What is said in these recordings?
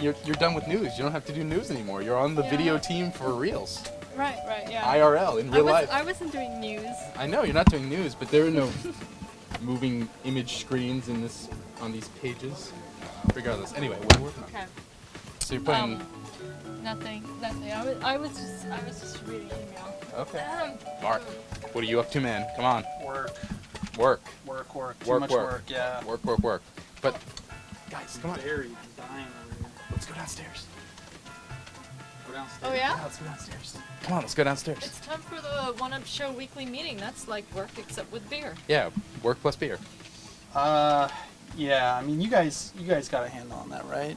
you're done with news. You don't have to do news anymore. You're on the video team for reels. Right, yeah. IRL, in real life. I wasn't doing news. I know, you're not doing news, but there are no moving image screens on these pages. Regardless. Anyway, what are you working on? Okay. So you're playing... Nothing. I was just reading email. Okay. Mark, what are you up to, man? Come on. Work. Too much work, yeah. Work. But, guys, come on. Buried, dying over here. Let's go downstairs. Go downstairs. Oh, yeah? Yeah, let's go downstairs. Come on, let's go downstairs. It's time for the OneUp Show weekly meeting. That's like work except with beer. Yeah, work plus beer. Yeah, I mean, you guys got a handle on that, right?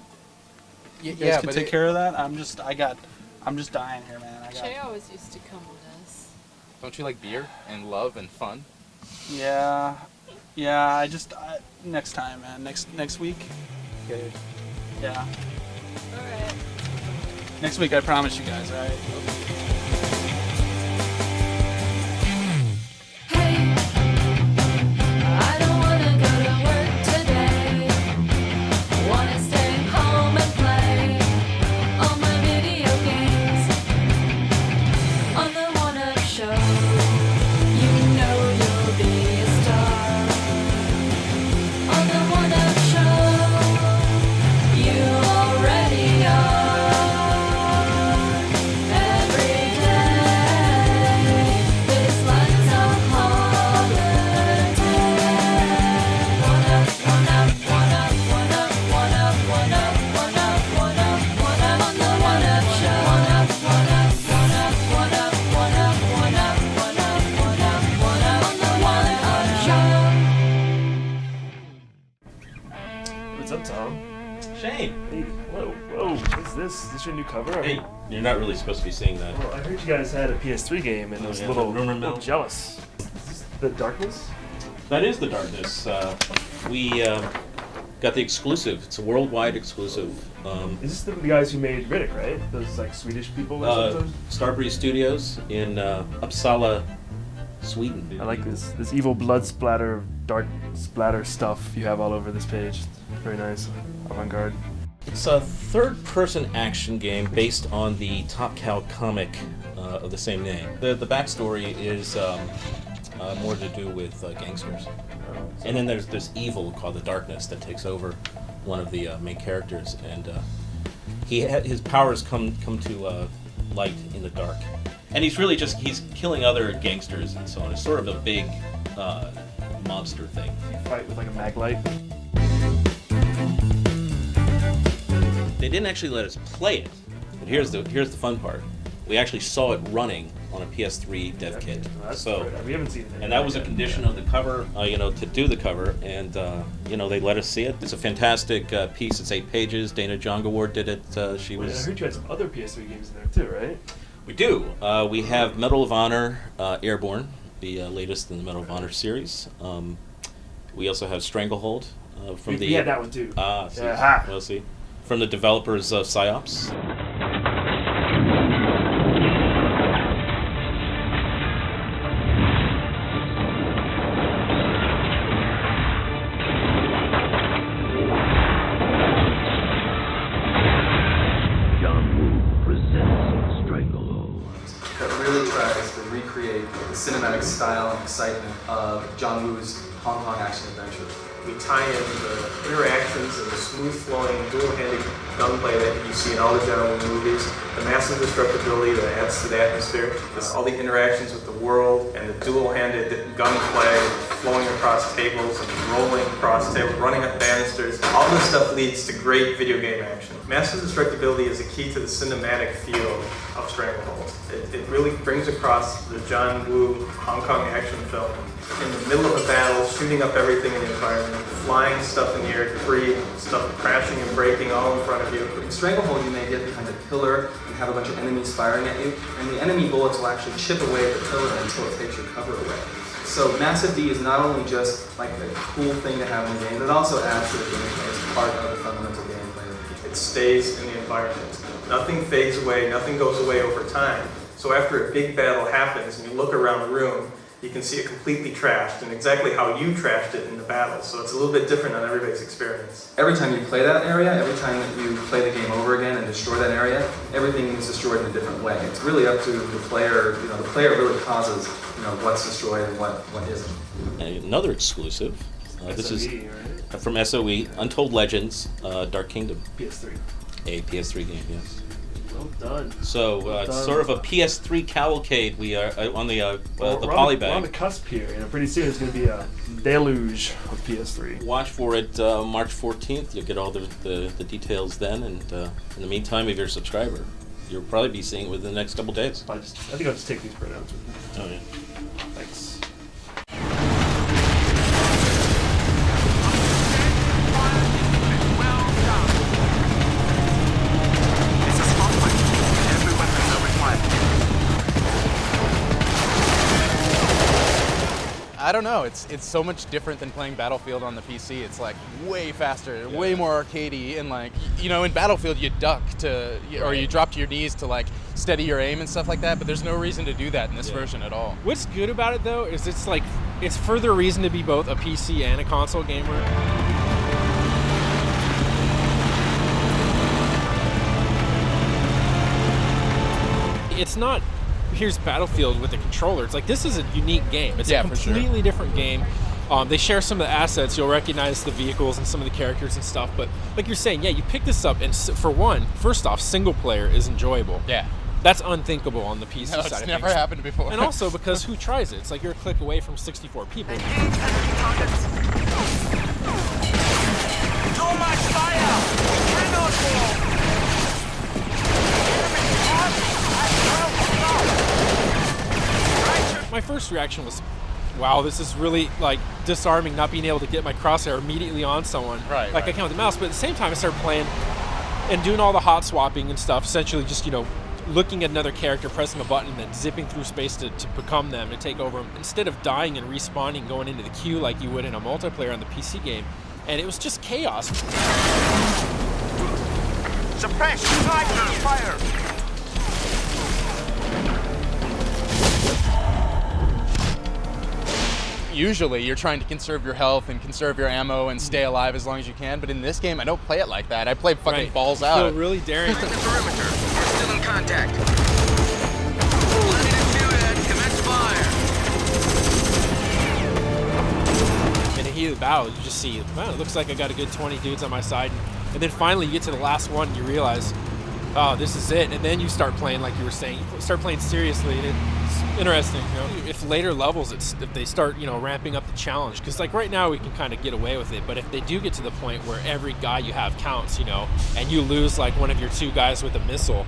You guys Yeah, can but take care of that? I'm just dying here, man. Che always used to come with us. Don't you like beer and love and fun? Yeah, next time, man. Next week. Okay. Yeah. Alright. Next week, I promise you guys, alright? I don't wanna go to work today. I wanna stay home and play all my video games on the OneUp Show. You know you'll be a star on the OneUp Show. You already are. Every day, this life's a holiday. OneUp, OneUp, OneUp, OneUp, OneUp, OneUp, OneUp, OneUp, OneUp on the OneUp Show. OneUp, OneUp, OneUp, OneUp, OneUp, OneUp, OneUp, OneUp, OneUp on the OneUp Show. What's up, Tom? Shane. Hey, whoa, what's this? Is this your new cover? Hey, you're not really supposed to be seeing that. Well, I heard you guys had a PS3 game and I was a little jealous. Is this the Darkness? That is the Darkness. We got the exclusive. It's a worldwide exclusive. Is this the guys who made Riddick, right? Those like Swedish people or something? Starbreeze Studios in Uppsala, Sweden. I like this evil blood splatter, dark splatter stuff you have all over this page. Very nice, avant-garde. It's a third-person action game based on the Top Cow comic of the same name. The backstory is more to do with gangsters. And then there's this evil called the Darkness that takes over one of the main characters, and his powers come to light in the dark. And he's killing other gangsters and so on. It's sort of a big monster thing. You fight with like a mag light. They didn't actually let us play it, but here's the fun part. We actually saw it running on a PS3 dev kit. So we haven't seen it. And that was a condition of the cover, to do the cover, and they let us see it. It's a fantastic piece. It's 8 pages. Dana Jongaward did it. I heard you had some other PS3 games in there too, right? We do. We have Medal of Honor Airborne, the latest in the Medal of Honor series. We also have Stranglehold from we had that one too. See. Yeah. We'll see. From the developers of PsyOps. That really tries to recreate the cinematic style and excitement of John Woo's Hong Kong action adventure. We tie in the interactions and the smooth-flowing, dual-handed gunplay that you see in all the John Woo movies, the massive destructibility that adds to the atmosphere, all the interactions with the world, and the dual-handed gunplay flowing across tables and rolling across tables, running up banisters. All this stuff leads to great video game action. Massive destructibility is a key to the cinematic feel of Stranglehold. It really brings across the John Woo Hong Kong action film. In the middle of a battle, shooting up everything in the environment, flying stuff in the air, debris, stuff crashing and breaking all in front of you. In Stranglehold, you may get behind a pillar and have a bunch of enemies firing at you, and the enemy bullets will actually chip away at the pillar until it takes your cover away. So Massive D is not only just like a cool thing to have in the game, but it also adds to the gameplay as part of the fundamental gameplay. It stays in the environment. Nothing fades away, nothing goes away over time. So after a big battle happens and you look around the room, you can see it completely trashed and exactly how you trashed it in the battle. So it's a little bit different on everybody's experience. Every time you play that area, every time that you play the game over again and destroy that area, everything is destroyed in a different way. It's really up to the player. You know, the player really causes, you know, what's destroyed and what isn't. Another exclusive. This is SOE, right? from SOE, Untold Legends, Dark Kingdom. PS3. A PS3 game, yes. Well done. So Well it's done. sort of a PS3 cavalcade. We are on the Well, the we're on the polybag. cusp here. You know, pretty soon it's going to be a deluge of PS3. Watch for it March 14th. You'll get all the details then. And in the meantime, if you're a subscriber, you'll probably be seeing it within the next couple days. I think I'll just take these printouts with me. Oh yeah. Thanks. I don't know. It's so much different than playing Battlefield on the PC. It's like way faster, way more arcadey, and like you know, in Battlefield you duck to or you drop to your knees to like steady your aim and stuff like that. But there's no reason to do that in this version at all. What's good about it though is it's further reason to be both a PC and a console gamer. It's not, here's Battlefield with the controller. It's like, this is a unique game. It's a completely different game. They share some of the assets. You'll recognize the vehicles and some of the characters and stuff. But like you're saying, yeah, you pick this up, and for one, first off, single player is enjoyable. Yeah. That's unthinkable on the PC side of things. It's never happened before. And also because who tries it? It's like you're a click away from 64 people. Too much fire! Cannot go! My first reaction was, wow, this is really like disarming, not being able to get my crosshair immediately on someone. Right. Like I can with the mouse, but at the same time I started playing and doing all the hot swapping and stuff, essentially just, you know, looking at another character, pressing a button, and then zipping through space to become them, to take over them, instead of dying and respawning, going into the queue like you would in a multiplayer on the PC game. And it was just chaos. Suppress sniper fire! Usually you're trying to conserve your health and conserve your ammo and stay alive as long as you can, but in this game I don't play it like that. I play fucking balls I out. feel really daring. The perimeter. We're still in contact. Planning to shoot at. Commence fire. In the heat of the battle, you just see, wow, it looks like I got a good 20 dudes on my side. And then finally you get to the last one and you realize, oh, this is it. And then you start playing like you were saying. You start playing seriously, and it's interesting, you know. If later levels, if they start, you know, ramping up the challenge, because like right now we can kind of get away with it, but if they do get to the point where every guy you have counts, you know, and you lose like one of your two guys with a missile,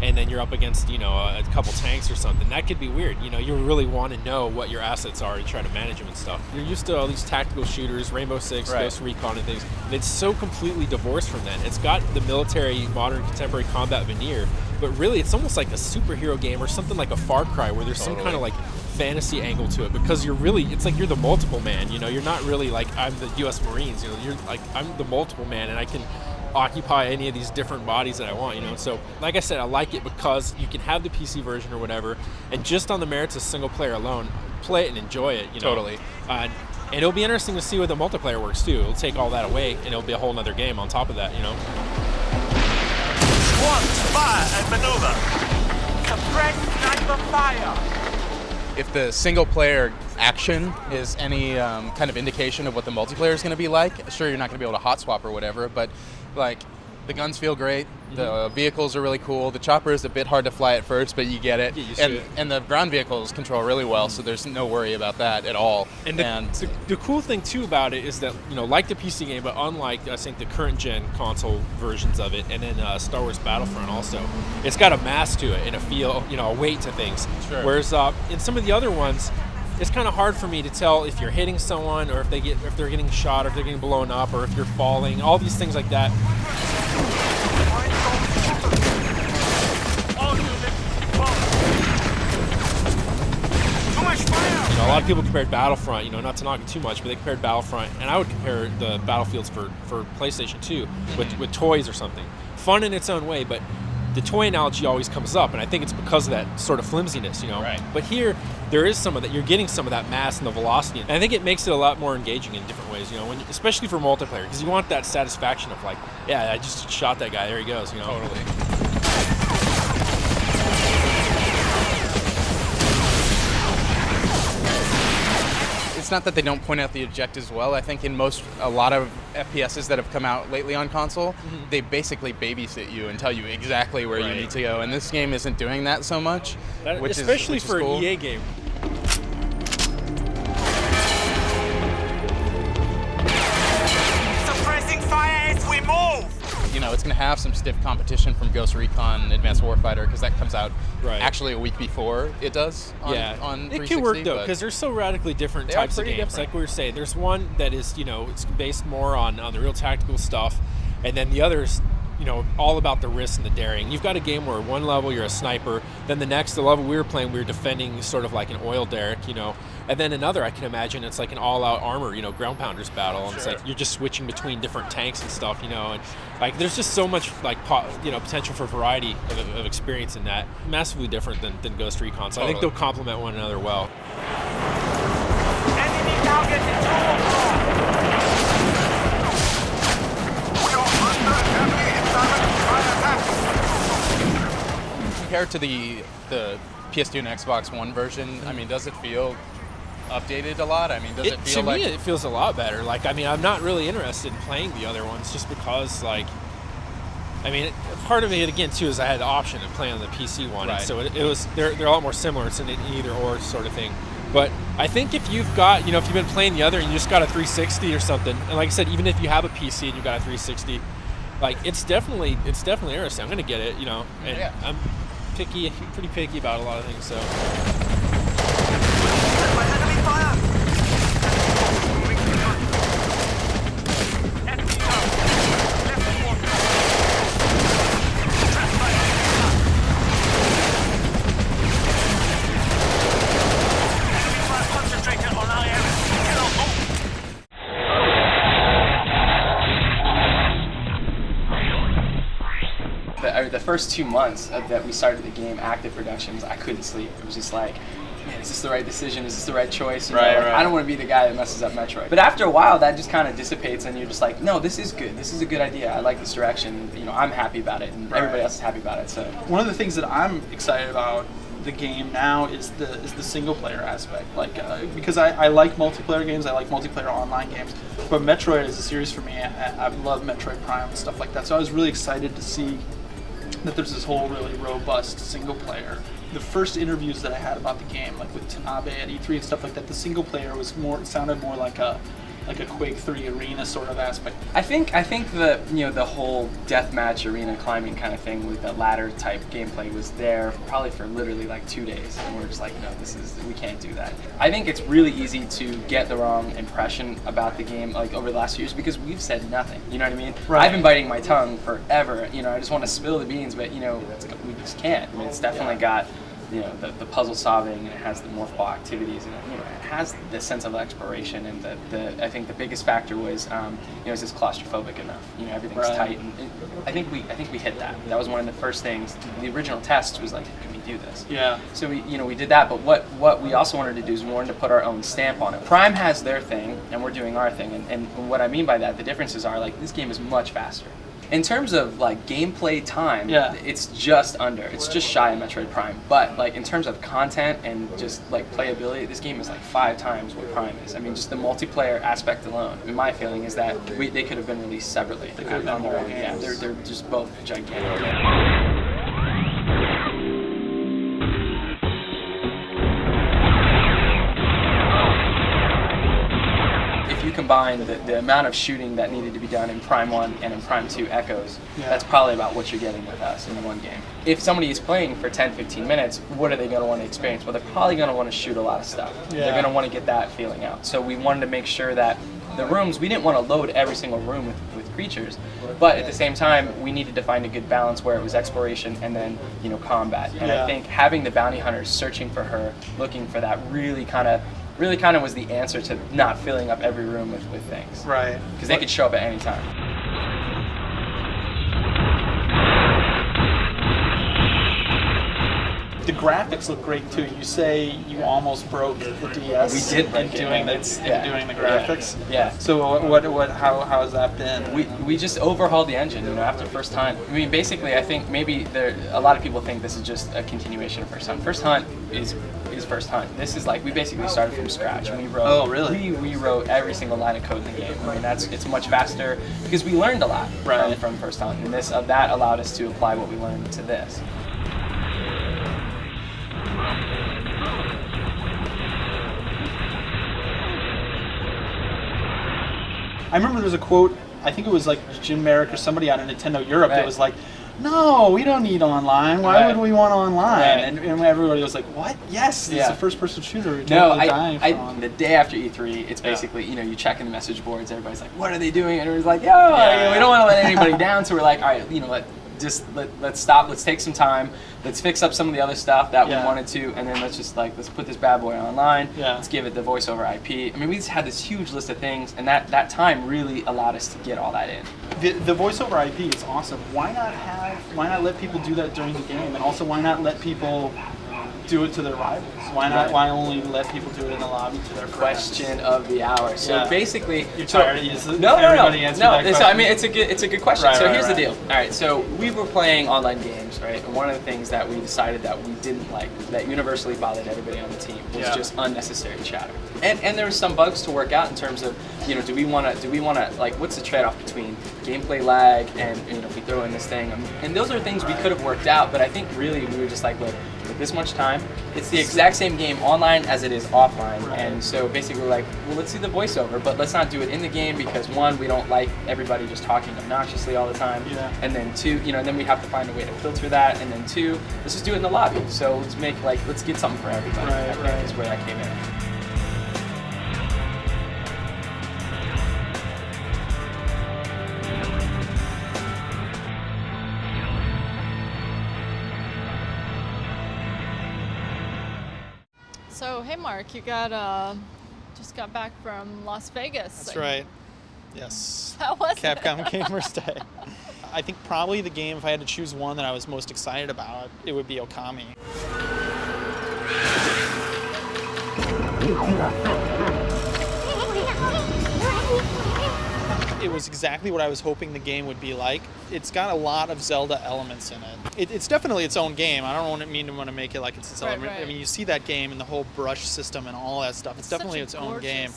and then you're up against, you know, a couple tanks or something, that could be weird. You know, you really want to know what your assets are and try to manage them and stuff. You're used to all these tactical shooters, Rainbow Six, Ghost Recon and things, and it's so completely divorced from that. It's got the military, modern, contemporary combat veneer, but really it's almost like a superhero game or something like a Far Cry, where there's some kind of like fantasy angle to it, because you're really, it's like you're the multiple man, you know. You're not really like, I'm the US Marines, you know. You're like, I'm the multiple man, and I can occupy any of these different bodies that I want, you know. So like I said, I like it because you can have the PC version or whatever, and just on the merits of single player alone, play it and enjoy it, you know. Totally. And it'll be interesting to see what the multiplayer works too. It'll take all that away, and it'll be a whole nother game on top of that, you know. Squads, fire and maneuver. Suppress sniper fire. If the single player action is any kind of indication of what the multiplayer is going to be like, sure, you're not going to be able to hot swap or whatever, but like the guns feel great, the vehicles are really cool, the chopper is a bit hard to fly at first, but you get it, and the ground vehicles control really well, so there's no worry about that at all. And the cool thing too about it is that, you know, like the PC game, but unlike I think the current gen console versions of it, and then Star Wars Battlefront also, it's got a mass to it and a feel, you know, a weight to things. Sure. Whereas in some of the other ones, it's kind of hard for me to tell if you're hitting someone, or if they're getting shot, or if they're getting blown up, or if you're falling, all these things like that. Too much fire. You know, a lot of people compared Battlefront, you know, not to knock it too much, but they compared Battlefront, and I would compare the Battlefields for PlayStation 2 with toys or something. Fun in its own way, but the toy analogy always comes up, and I think it's because of that sort of flimsiness, you know. Right. But here, there is some of that. You're getting some of that mass and the velocity, and I think it makes it a lot more engaging in different ways, you know. Especially for multiplayer, because you want that satisfaction of like, yeah, I just shot that guy. There he goes, you know. Totally. It's not that they don't point out the objectives well. I think in a lot of FPSs that have come out lately on console, they basically babysit you and tell you exactly where you need to go. And this game isn't doing that so much, Especially which for is cool. an EA game. Suppressing fire as we move! You know, it's going to have some stiff competition from Ghost Recon Advanced Warfighter because that comes out actually a week before it does on 360. It can work though because they're so radically different types of games. Different. Like we were saying, there's one that is, you know, it's based more on the real tactical stuff, and then the others, you know, all about the risk and the daring. You've got a game where one level you're a sniper, then the level we were playing, we were defending sort of like an oil derrick, you know, and then another I can imagine it's like an all-out armor, you know, ground pounders battle, and it's like you're just switching between different tanks and stuff, you know, and like there's just so much like potential for variety of experience in that. Massively different than Ghost Recon, so I think they'll complement one another well. Enemy target is overflow! Compared to the PS2 and Xbox One version, I mean, does it feel updated a lot? I mean, does it feel like... To me, it feels a lot better. Like, I mean, I'm not really interested in playing the other ones just because, like, I mean, part of it, again, too, is I had the option of playing on the PC one. Right. And so it was, they're a lot more similar. It's an either or sort of thing. But I think if you've got, you know, if you've been playing the other and you just got a 360 or something, and like I said, even if you have a PC and you've got a 360, like, it's definitely interesting. I'm going to get it, you know, and I'm pretty picky about a lot of things, so. Enemy fire! Concentrated on our area. The first 2 months that we started the game, active productions, I couldn't sleep. It was just like, man, is this the right decision? Is this the right choice? You know, like, I don't want to be the guy that messes up Metroid. But after a while, that just kind of dissipates, and you're just like, no, this is good. This is a good idea. I like this direction. You know, I'm happy about it, and everybody else is happy about it. So one of the things that I'm excited about the game now is the single player aspect. Like because I like multiplayer games, I like multiplayer online games, but Metroid is a series for me. I love Metroid Prime and stuff like that. So I was really excited to see that there's this whole really robust single player. The first interviews that I had about the game, like with Tanabe at E3 and stuff like that, the single player sounded more like a Quake 3 arena sort of aspect. I think the whole deathmatch arena climbing kind of thing with the ladder type gameplay was there probably for literally like 2 days, and we're just like, no, we can't do that. I think it's really easy to get the wrong impression about the game like over the last few years because we've said nothing. You know what I mean? Right. I've been biting my tongue forever. You know, I just want to spill the beans, but you know, we just can't. I mean, it's definitely got, you know, the puzzle solving, and it has the morph ball activities, and you know, it has the sense of exploration. And I think the biggest factor was, you know, is this claustrophobic enough? You know, everything's tight, and I think we hit that. That was one of the first things. The original test was like, can we do this? Yeah. So we did that, but what we also wanted to do is we wanted to put our own stamp on it. Prime has their thing, and we're doing our thing. And what I mean by that, the differences are like this game is much faster. In terms of like gameplay time, it's just shy of Metroid Prime. But like in terms of content and just like playability, this game is like 5 times what Prime is. I mean, just the multiplayer aspect alone. And my feeling is that they could have been released separately. They could have been their own. Yeah, they're just both gigantic. If you combine the amount of shooting that needed to be done in Prime 1 and in Prime 2 Echoes, that's probably about what you're getting with us in one game. If somebody is playing for 10-15 minutes, what are they going to want to experience? Well, they're probably going to want to shoot a lot of stuff. Yeah. They're going to want to get that feeling out. So we wanted to make sure that the rooms, we didn't want to load every single room with creatures, but at the same time, we needed to find a good balance where it was exploration and then, you know, combat. And I think having the bounty hunters searching for her, looking for that really kind of was the answer to not filling up every room with things. Right. Because they could show up at any time. The graphics look great too. You say you almost broke the DS. We did break doing the graphics. Yeah. So how has that been? We just overhauled the engine, after First Hunt. I mean, basically, I think maybe a lot of people think this is just a continuation of First Hunt. First Hunt is First Hunt. This is like we basically started from scratch. And we wrote. Oh, really? We rewrote every single line of code in the game. I mean, it's much faster because we learned a lot from First Hunt, and that allowed us to apply what we learned to this. I remember there was a quote, I think it was like Jim Merrick or somebody out of Nintendo Europe that was like, no, we don't need online. Why would we want online? And everybody was like, what? Yes, it's a first-person shooter. You're totally dying the day after E3, it's basically, you check in the message boards, everybody's like, what are they doing? And everybody's like, we don't want to let anybody down, so we're like, all right, let's stop, let's take some time, let's fix up some of the other stuff that we wanted to, and then let's put this bad boy online, let's give it the voiceover IP. I mean, we just had this huge list of things, and that time really allowed us to get all that in. The voiceover IP is awesome. Why not let people do that during the game, and also why not let people do it to their rivals? Why only let people do it in the lobby to their friends? Question of the hour. So basically, you're tired of using No. So I mean, it's a good question. So here's the deal. All right. So we were playing online games, right? And one of the things that we decided that we didn't like, that universally bothered everybody on the team, was just unnecessary chatter. And there were some bugs to work out in terms of, do we want to like, what's the trade-off between gameplay lag and if we throw in this thing, and those are things we could have worked out. But I think really we were just like, look, with this much time, it's the exact same game online as it is offline, and so basically we're like, well, let's do the voiceover, but let's not do it in the game because one, we don't like everybody just talking obnoxiously all the time, and then two, and then we have to find a way to filter that, and then two, let's just do it in the lobby. So let's get something for everybody. I think is where that came in. So, hey Mark, you just got back from Las Vegas. That's right. Yes. How was Capcom Gamers Day. I think probably the game, if I had to choose one that I was most excited about, it would be Okami. It was exactly what I was hoping the game would be like. It's got a lot of Zelda elements in it. It's definitely its own game. I don't want to make it like it's its own. I mean, you see that game and the whole brush system and all that stuff. It's definitely its own game.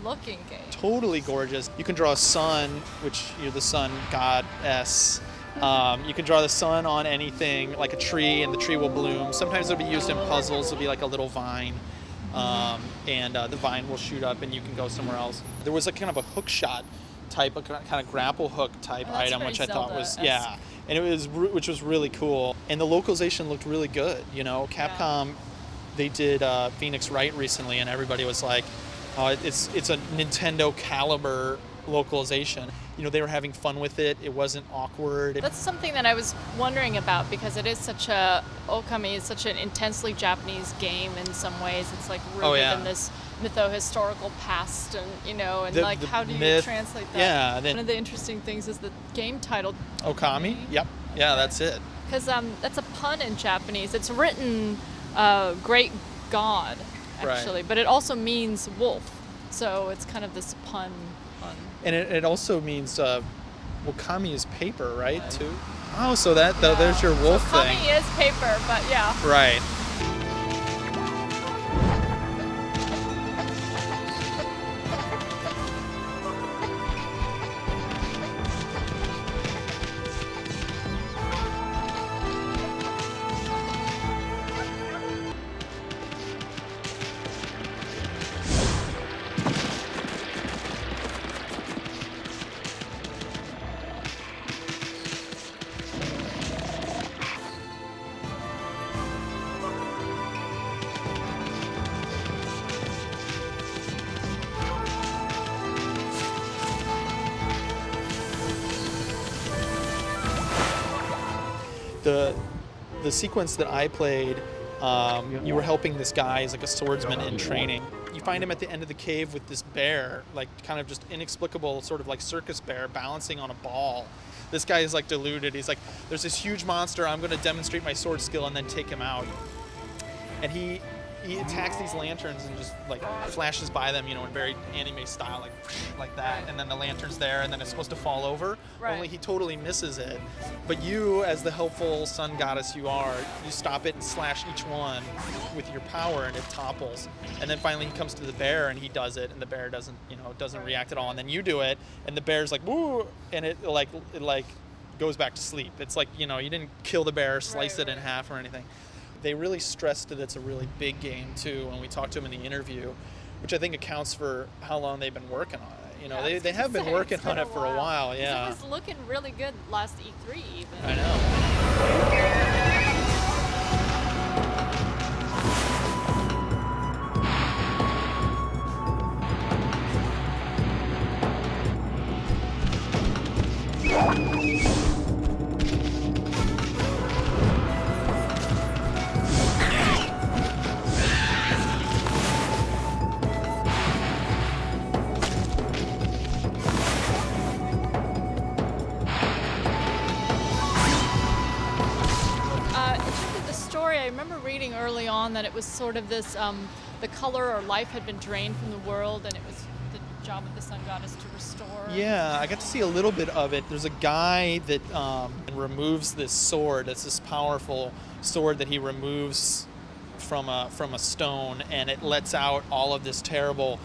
Looking game. Totally gorgeous. You can draw a sun, which you're the sun goddess. You can draw the sun on anything, like a tree, and the tree will bloom. Sometimes it'll be used in puzzles. It'll be like a little vine. And the vine will shoot up and you can go somewhere else. There was a kind of a hook shot type, a kind of grapple hook type item, which I thought was, and it was, which was really cool. And the localization looked really good. Capcom, they did Phoenix Wright recently, and everybody was like, oh, it's a Nintendo caliber localization. They were having fun with it. It wasn't awkward. That's something that I was wondering about, because it is Okami is such an intensely Japanese game in some ways. It's like rooted in this mytho-historical past, and how do you translate that? Yeah. One of the interesting things is the game title. Okami? Yep. Yeah, that's it. Because that's a pun in Japanese. It's written great god, actually, but it also means wolf. So it's kind of this pun. And it also means wakami is paper, right? Too. Oh, so there's your wolf thing. Okami is paper, but yeah. Right. The sequence that I played, you were helping this guy. He's like a swordsman in training. You find him at the end of the cave with this bear, like kind of just inexplicable, sort of like circus bear balancing on a ball. This guy is like deluded. He's like, there's this huge monster. I'm going to demonstrate my sword skill and then take him out. and he attacks these lanterns and just like flashes by them, in very anime style, like that, and then the lantern's there, and then it's supposed to fall over. Right. Only he totally misses it. But you, as the helpful sun goddess you are, you stop it and slash each one with your power, and it topples. And then finally he comes to the bear, and he does it, and the bear doesn't react at all. And then you do it, and the bear's like woo, and it goes back to sleep. It's like you didn't kill the bear, slice it in half or anything. They really stressed that it's a really big game too when we talked to them in the interview, which I think accounts for how long they've been working on it. They have been working on it for a while. Yeah. It was looking really good last E3 even. I know. I remember reading early on that it was sort of this, the color or life had been drained from the world, and it was the job of the sun goddess to restore. Yeah, I got to see a little bit of it. There's a guy that removes this sword. It's this powerful sword that he removes from a stone, and it lets out all of these terrible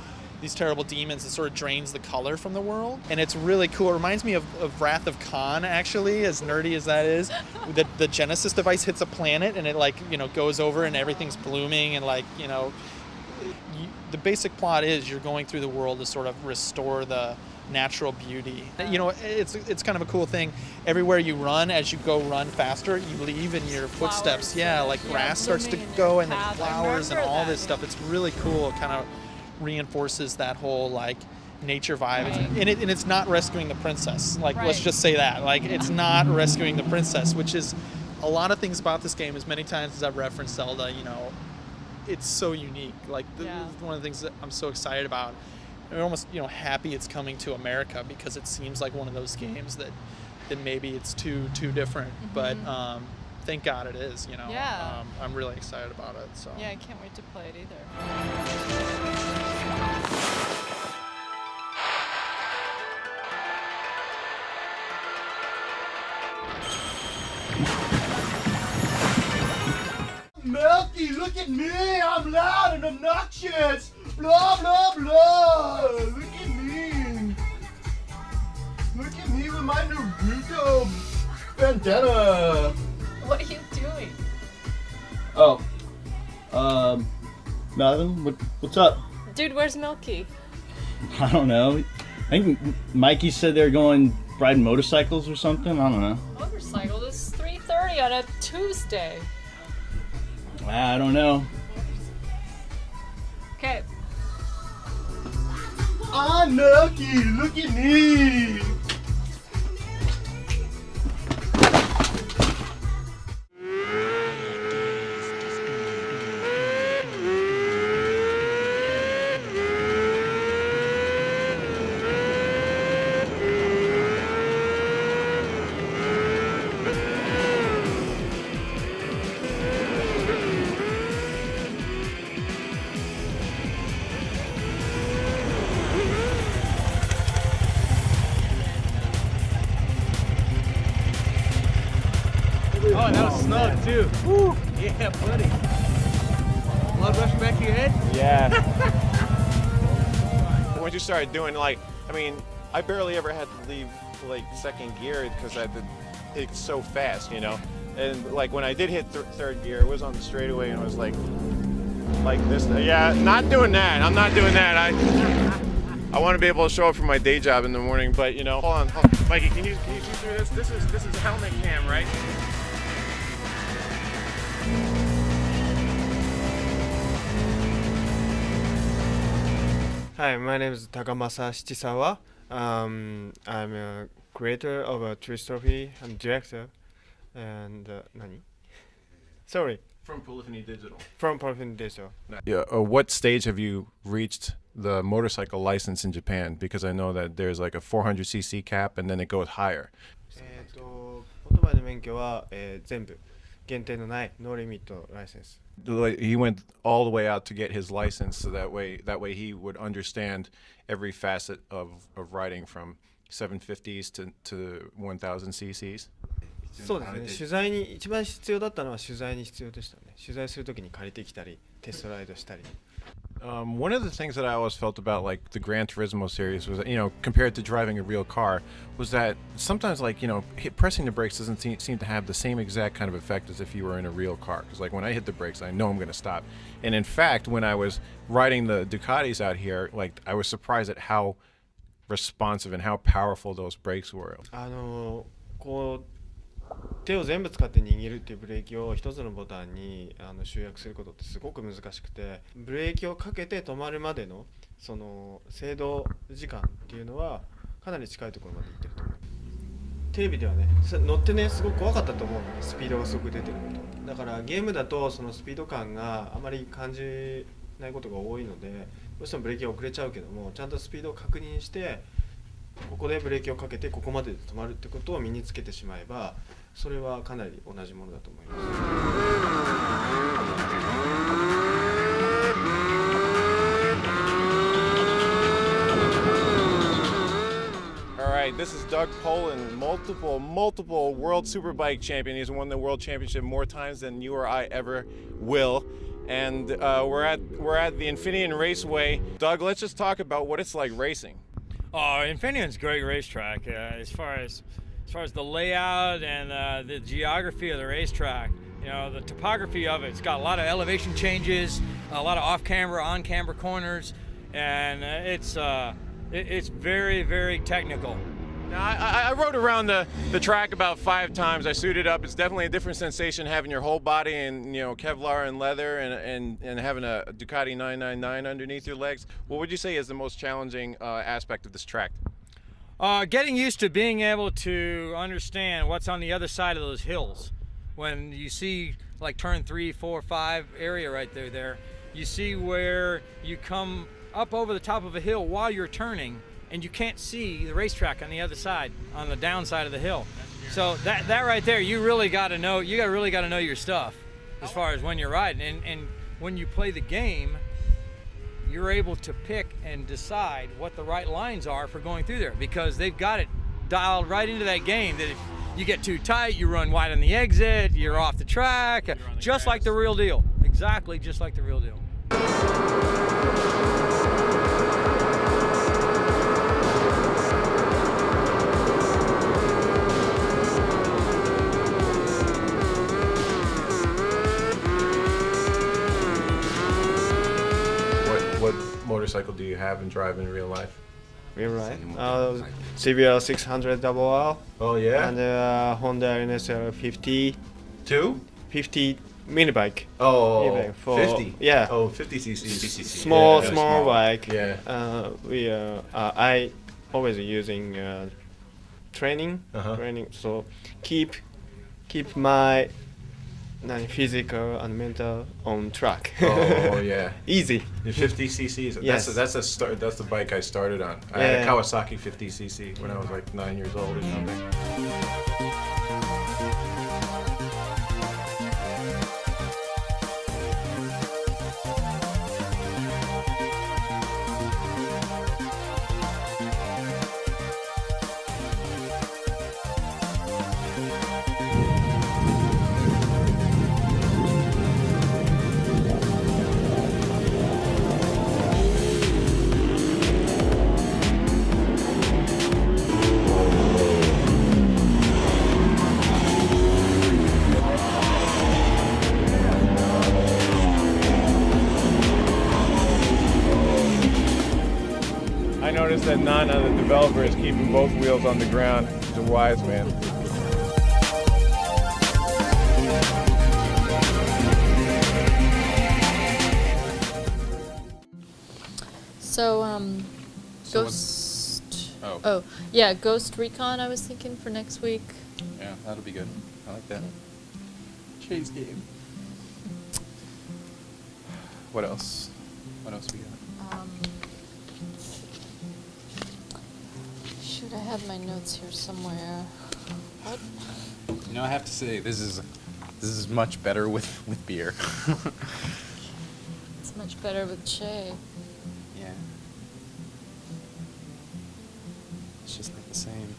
demons. It sort of drains the color from the world, and it's really cool. It reminds me of Wrath of Khan, actually, as nerdy as that is. The Genesis device hits a planet, and it goes over, and everything's blooming, and the basic plot is you're going through the world to sort of restore the natural beauty. It's kind of a cool thing. Everywhere you run, as you go run faster, you leave in your footsteps. Grass starts to go, and then flowers and all this stuff. It's really cool. It kind of reinforces that whole nature vibe. Right. And it's not rescuing the princess. Let's just say that. It's not rescuing the princess, which is a lot of things about this game. As many times as I've referenced Zelda, it's so unique. One of the things that I'm so excited about. I'm almost happy it's coming to America, because it seems like one of those games that maybe it's too different. Mm-hmm. But thank God it is. Yeah. I'm really excited about it. So yeah, I can't wait to play it either. Milky, look at me! I'm loud and obnoxious! Blah, blah, blah! Look at me! Look at me with my Naruto bandana! What are you doing? Oh. Melvin, what's up? Dude, where's Milky? I don't know. I think Mikey said they're going riding motorcycles or something. I don't know. Motorcycle? It's 3:30 on a Tuesday. I don't know. Okay. I'm Milky, look at me! Oh, that was snug too. Woo! Yeah, buddy. Blood rushing back to your head? Yeah. Once you started doing I barely ever had to leave second gear because it's so fast, And when I did hit third gear, it was on the straightaway and it was like this. Yeah, not doing that. I'm not doing that. I want to be able to show up for my day job in the morning, but hold on, Mikey, can you see through this? This is a helmet cam, right? Hi, my name is Takamasa Shichisawa. I'm a creator of a Twist Trophy. I'm director. And, Sorry. From Polyphony Digital. From Polyphony Digital. Yeah. What stage have you reached the motorcycle license in Japan? Because I know that there's a 400cc cap and then it goes higher. 言葉の免許は、全部限定のないノーリミットライセンス。He went all the way out to get his license, so that way he would understand every facet of riding from 750s to 1000 cc's. そうですね。取材に一番必要だったのは取材に必要でしたね。取材するときに借りてきたり、テストライドしたり。One of the things that I always felt about like the Gran Turismo series was that, compared to driving a real car, was that sometimes like, pressing the brakes doesn't seem to have the same exact kind of effect as if you were in a real car. Because like when I hit the brakes, I know I'm going to stop. And in fact, when I was riding the Ducatis out here, like I was surprised at how responsive and how powerful those brakes were. こう手を全部使って握るっていうブレーキを一つのボタンに集約することってすごく難しくて、ブレーキをかけて止まるまでのその制動時間っていうのはかなり近いところまでいってると思う。テレビではね乗ってねすごく怖かったと思うんで、スピードがすごく出てることだからゲームだとそのスピード感があまり感じないことが多いので、どうしてもブレーキが遅れちゃうけども、ちゃんとスピードを確認してここでブレーキをかけてここまでで止まるってことを身につけてしまえば、それはかなり同じものだと思います。All right, this is Doug Poland, multiple World Superbike champion. He's won the World Championship more times than you or I ever will. And we're at the Infineon Raceway. Doug, let's just talk about what it's like racing. Oh, Infineon's a great racetrack. As far as the layout and the geography of the racetrack, the topography of it's got a lot of elevation changes, a lot of off-camera, on-camera corners, and it's very, very technical. Now, I rode around the track about 5 times. I suited up. It's definitely a different sensation having your whole body in Kevlar and leather and having a Ducati 999 underneath your legs. What would you say is the most challenging aspect of this track? Getting used to being able to understand what's on the other side of those hills. When you see like turn 3, 4, 5 area right there, you see where you come up over the top of a hill while you're turning, and you can't see the racetrack on the other side, on the downside of the hill. So that right there, you really got to know your stuff as far as when you're riding. And when you play the game, you're able to pick and decide what the right lines are for going through there, because they've got it dialed right into that game that if you get too tight, you run wide on the exit, you're off the track, just like the real deal. Exactly just like the real deal. What motorcycle do you have and drive in real life? Real life? CBR 600 RR. Oh yeah. And Honda NSR 50. 50 mini bike. Oh, mini bike for, 50. Yeah. Oh, 50 cc. Small bike. Yeah. I always using training. So keep my physical and mental on track. Oh yeah. Easy. 50 cc's. Yes. That's the bike I started on. I had a Kawasaki 50 cc when I was like 9 years old or something. I noticed that Nana, the developer, is keeping both wheels on the ground. He's a wise man. So, Ghost... Oh, yeah, Ghost Recon I was thinking for next week. Yeah, that'll be good. I like that. Chase game. What else? What else we got? Shoot, I have my notes here somewhere. What? I have to say, this is This is much better with beer. It's much better with Che. Yeah. It's just not the same.